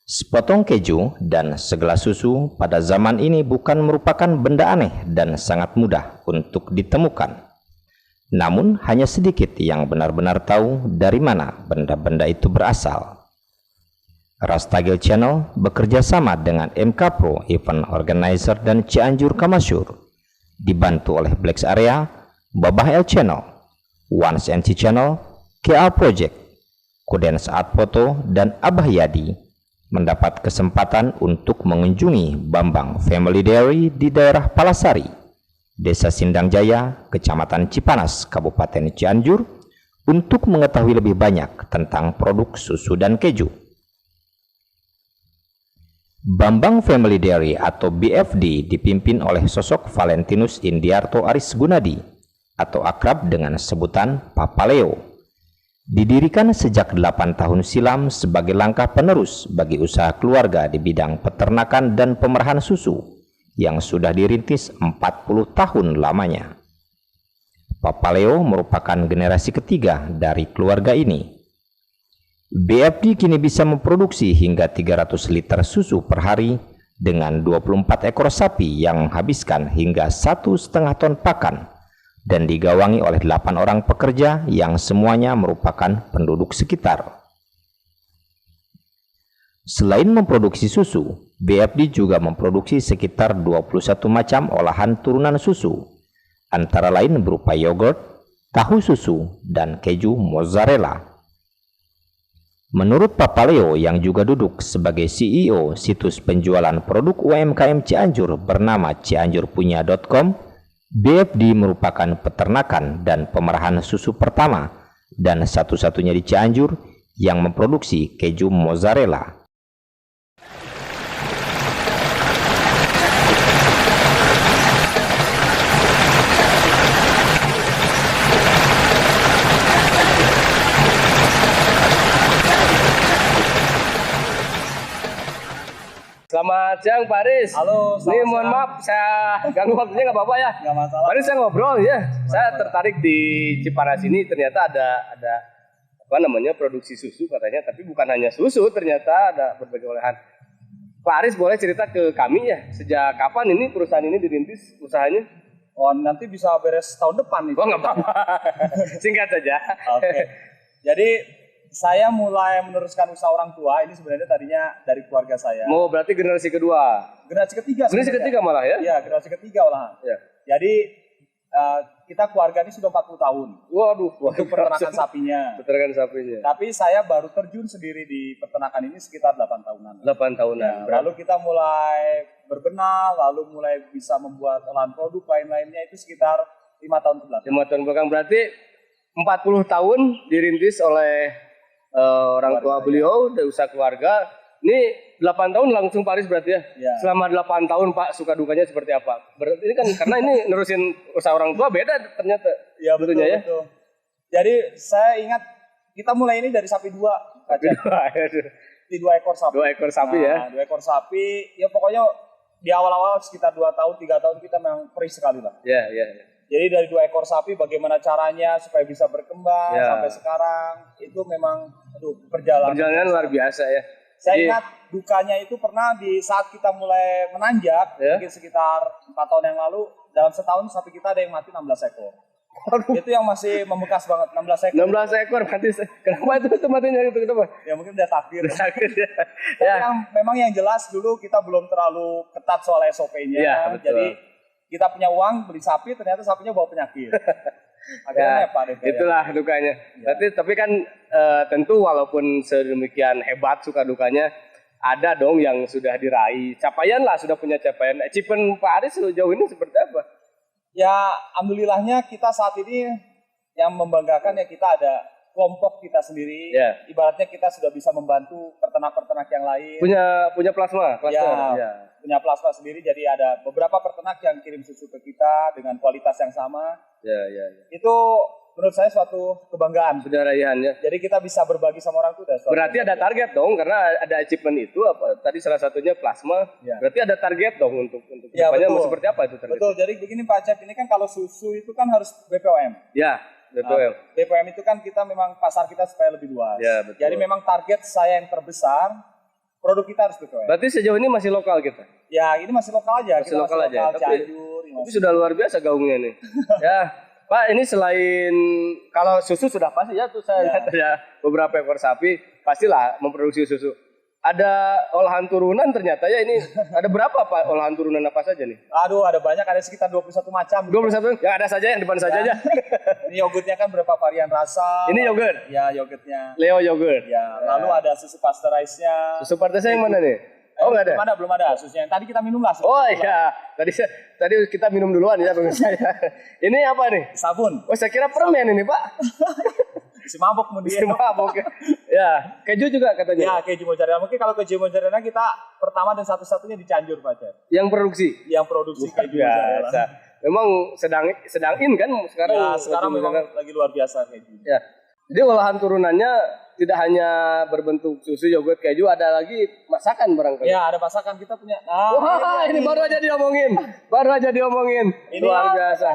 Sepotong keju dan segelas susu pada zaman ini bukan merupakan benda aneh dan sangat mudah untuk ditemukan. Namun hanya sedikit yang benar-benar tahu dari mana benda-benda itu berasal. Rastagil Channel bekerja sama dengan MK Pro Event Organizer dan Cianjur Kamasyur, dibantu oleh Blacks Area, Babah L Channel, Once NC Channel, KA Project, Kudens Art Foto, dan Abah Yadi mendapat kesempatan untuk mengunjungi Bambang Family Dairy di daerah Palasari, Desa Sindang Jaya, Kecamatan Cipanas, Kabupaten Cianjur, untuk mengetahui lebih banyak tentang produk susu dan keju. Bambang Family Dairy atau BFD dipimpin oleh sosok Valentinus Indiarto Aris Gunadi atau akrab dengan sebutan Papa Leo. Didirikan sejak 8 tahun silam sebagai langkah penerus bagi usaha keluarga di bidang peternakan dan pemerahan susu yang sudah dirintis 40 tahun lamanya. Papa Leo merupakan generasi ketiga dari keluarga ini. BFD kini bisa memproduksi hingga 300 liter susu per hari dengan 24 ekor sapi yang menghabiskan hingga 1,5 ton pakan, dan digawangi oleh 8 orang pekerja yang semuanya merupakan penduduk sekitar. Selain memproduksi susu, BFD juga memproduksi sekitar 21 macam olahan turunan susu, antara lain berupa yogurt, tahu susu, dan keju mozzarella. Menurut Papa Leo yang juga duduk sebagai CEO situs penjualan produk UMKM Cianjur bernama cianjurpunya.com, BFD merupakan peternakan dan pemerahan susu pertama dan satu-satunya di Cianjur yang memproduksi keju mozzarella. Selamat siang Pak Aris. Halo, ini mohon maaf saya ganggu waktunya, nggak apa-apa ya? Nggak masalah. Pak Aris, saya ngobrol ya. Saya tertarik di Cipanas ini, ternyata ada apa namanya produksi susu katanya, tapi bukan hanya susu, ternyata ada berbagai olahan. Pak Aris boleh cerita ke kami ya, sejak kapan ini perusahaan ini dirintis usahanya? Oh, nanti bisa beres tahun depan nih. Oh, nggak apa-apa. Singkat saja. Oke. Jadi saya mulai meneruskan usaha orang tua ini sebenarnya tadinya dari keluarga saya. Mau berarti generasi kedua? Generasi ketiga. Generasi ketiga malah ya? Iya, generasi ketiga olahan. Ya. Jadi kita keluarga ini sudah 40 tahun. Waduh, untuk peternakan sapinya. Peternakan sapinya. Tapi saya baru terjun sendiri di peternakan ini sekitar 8 tahunan. 8 tahunan. Ya, lalu kita mulai berbenah, lalu mulai bisa membuat olahan produk lain-lainnya itu sekitar 5 tahun ke belakang. 5 tahun belakang, berarti 40 tahun dirintis oleh orang tua beliau dari usaha keluarga. Ini 8 tahun langsung Pak Aris berarti ya? Ya. Selama 8 tahun Pak, suka dukanya seperti apa? Berarti ini kan karena ini nerusin usaha orang tua beda ternyata. Ya betul, ya. Betul. Jadi saya ingat kita mulai ini dari sapi 2. Di 2 ekor sapi. 2 ekor sapi ya. 2 ekor sapi. Ya pokoknya di awal-awal sekitar 2 tahun, 3 tahun kita memang perih sekali lah. Ya. Jadi dari 2 ekor sapi bagaimana caranya supaya bisa berkembang sampai sekarang itu memang perjalanan luar biasa ya. Saya ingat dukanya itu pernah di saat kita mulai menanjak, mungkin sekitar 4 tahun yang lalu, dalam setahun sapi kita ada yang mati 16 ekor. Aduh. Itu yang masih membekas banget, 16 ekor. 16 ekor mati. Kenapa itu matinya itu kenapa? Ya mungkin udah takdir. Ya. Tapi memang yang jelas dulu kita belum terlalu ketat soal SOP-nya. Ya, jadi kita punya uang beli sapi, ternyata sapinya bawa penyakit. Akhirnya itulah dukanya. Ya. Tapi kan tentu walaupun sedemikian hebat suka dukanya, ada dong yang sudah diraih capaian lah, sudah punya capaian. Achievement Pak Aris sejauh ini seperti apa? Ya alhamdulillahnya kita saat ini yang membanggakan ya kita ada kelompok kita sendiri. Ya. Ibaratnya kita sudah bisa membantu peternak-peternak yang lain. Punya plasma. Ya. Punya plasma sendiri, jadi ada beberapa peternak yang kirim susu ke kita dengan kualitas yang sama. Ya. Itu menurut saya suatu kebanggaan. Sudah raihan ya. Jadi kita bisa berbagi sama orang itu berarti ada target dong, karena ada achievement itu apa tadi salah satunya plasma. Ya. Berarti ada target dong untuk ya, mau seperti apa itu target? Betul. Jadi begini Pak Cep, ini kan kalau susu itu kan harus BPOM. Ya. BPOM. BPOM itu kan kita memang pasar kita supaya lebih luas. Ya, betul. Jadi memang target saya yang terbesar produk kita harus BKWN. Berarti sejauh ini masih lokal kita. Ya, ini masih lokal aja. Masih Kita lokal aja. Cianjur. Tapi sudah luar biasa gaungnya nih. Ya, Pak, ini selain kalau susu sudah pasti ya tuh saya lihat ada beberapa ekor sapi, pastilah memproduksi susu. Ada olahan turunan ternyata ya ini. Ada berapa Pak olahan turunan apa saja nih? Aduh, ada banyak, ada sekitar 21 macam. 21? Ya ada saja yang depan saja aja. Ini yogurtnya kan berapa varian rasa. Ini yogurt? Ya, yogurtnya. Leo yogurt? Ya, lalu ada susu pasteurize-nya. Susu partisnya yang mana nih? Oh nggak ada? Belum ada susunya. Yang tadi kita minum lah. Oh iya, tadi kita minum duluan ya pemirsa ya. Ini apa nih? Sabun. Oh saya kira permen ini Pak. Si mabok kemudian. Si mabok. Ya, keju juga katanya. Ya, keju mozzarella. Mungkin kalau keju mozzarella kita pertama dan satu-satunya di Cianjur, Pak Cer. Yang produksi? Yang produksi keju biasa. mozzarella. Memang sedang in kan sekarang? Ya, sekarang memang lagi luar biasa keju. Ya. Jadi olahan turunannya tidak hanya berbentuk susu, yogurt, keju, ada lagi masakan barangkali. Ya, ada masakan kita punya. Wah, ini baru aja diomongin. Ini Luar biasa.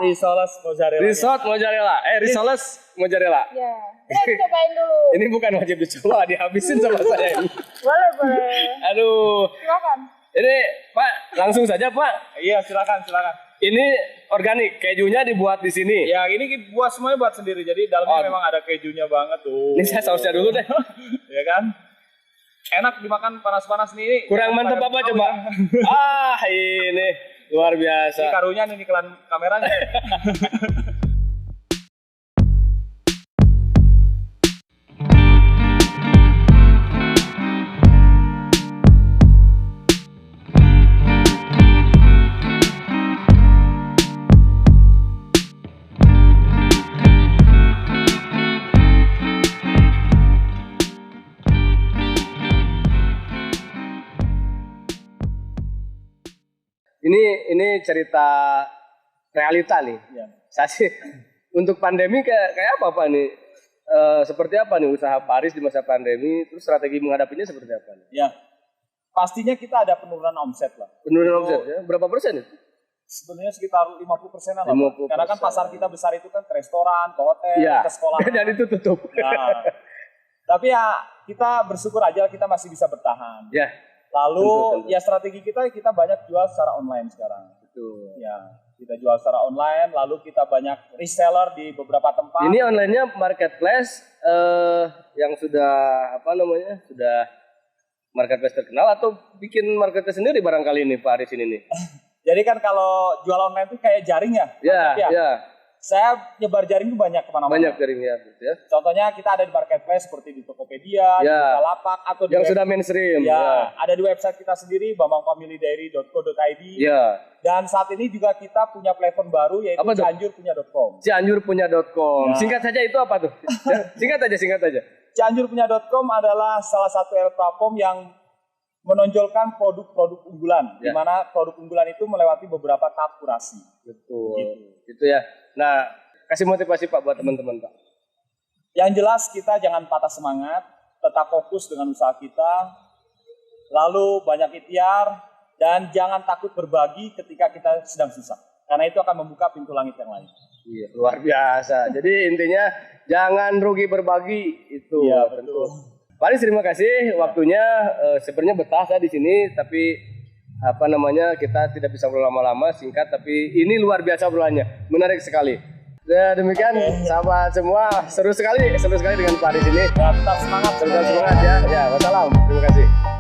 Risoles mozzarella. Risotto mozzarella. Risoles mozzarella. Ya, saya cobain dulu. Ini bukan wajib dicoba, dihabisin sama saya ini. Boleh. Aduh. Silakan. Ini Pak, langsung saja Pak. Iya, silakan. Ini organik, kejunya dibuat di sini. Ya, ini buat semuanya buat sendiri. Jadi dalamnya memang ada kejunya banget tuh. Ini saya sausnya dulu deh. Ya kan? Enak dimakan panas-panas nih. Kurang mantap apa coba? Ini luar biasa. Ini karunya nih iklan kameranya. Ini cerita realita nih. Ya. Saya sih untuk pandemi kayak apa Pak nih? Seperti apa nih usaha Paris di masa pandemi? Terus strategi menghadapinya seperti apa nih? Ya. Pastinya kita ada penurunan omset lah. Penurunan omset ya? Berapa persen itu? Sebenarnya sekitar 50%-an lah. 50%. Karena kan pasar kita besar itu kan ke restoran, ke hotel, ke sekolah. Dan itu tutup. Nah, tapi ya kita bersyukur aja kita masih bisa bertahan. Ya. Lalu tentu. ya strategi kita banyak jual secara online sekarang. Betul. Ya, kita jual secara online, lalu kita banyak reseller di beberapa tempat. Ini online-nya marketplace yang sudah sudah marketplace terkenal atau bikin marketplace sendiri barangkali ini Pak Aris ini nih. Jadi kan kalau jual online itu kayak jaring ya. Ya. Saya nyebar jaring itu banyak kemana-mana. Banyak jaringnya ya. Contohnya kita ada di marketplace seperti di Tokopedia, di Bukalapak, atau di yang sudah mainstream. Ya, ada di website kita sendiri bambangfamilydairy.co.id. Ya. Dan saat ini juga kita punya platform baru yaitu cianjurpunya.com. Cianjurpunya.com. Ya. Singkat saja itu apa tuh? Singkat aja. Cianjurpunya.com adalah salah satu platform yang menonjolkan produk-produk unggulan, di mana produk unggulan itu melewati beberapa tahap kurasi. Betul. Gitu ya. Nah, kasih motivasi Pak buat teman-teman Pak. Yang jelas kita jangan patah semangat, tetap fokus dengan usaha kita, lalu banyak ikhtiar, dan jangan takut berbagi ketika kita sedang susah. Karena itu akan membuka pintu langit yang lain. Iya, luar biasa. Jadi intinya jangan rugi berbagi itu. Iya, betul. Pak Aris, terima kasih waktunya. Sebenarnya betah saya di sini, tapi kita tidak bisa berlama-lama, singkat, tapi ini luar biasa obrolannya, menarik sekali. Ya, demikian sahabat semua, seru sekali dengan Pak Aris ini. Ya, tetap semangat. Ya. Wassalam. Terima kasih.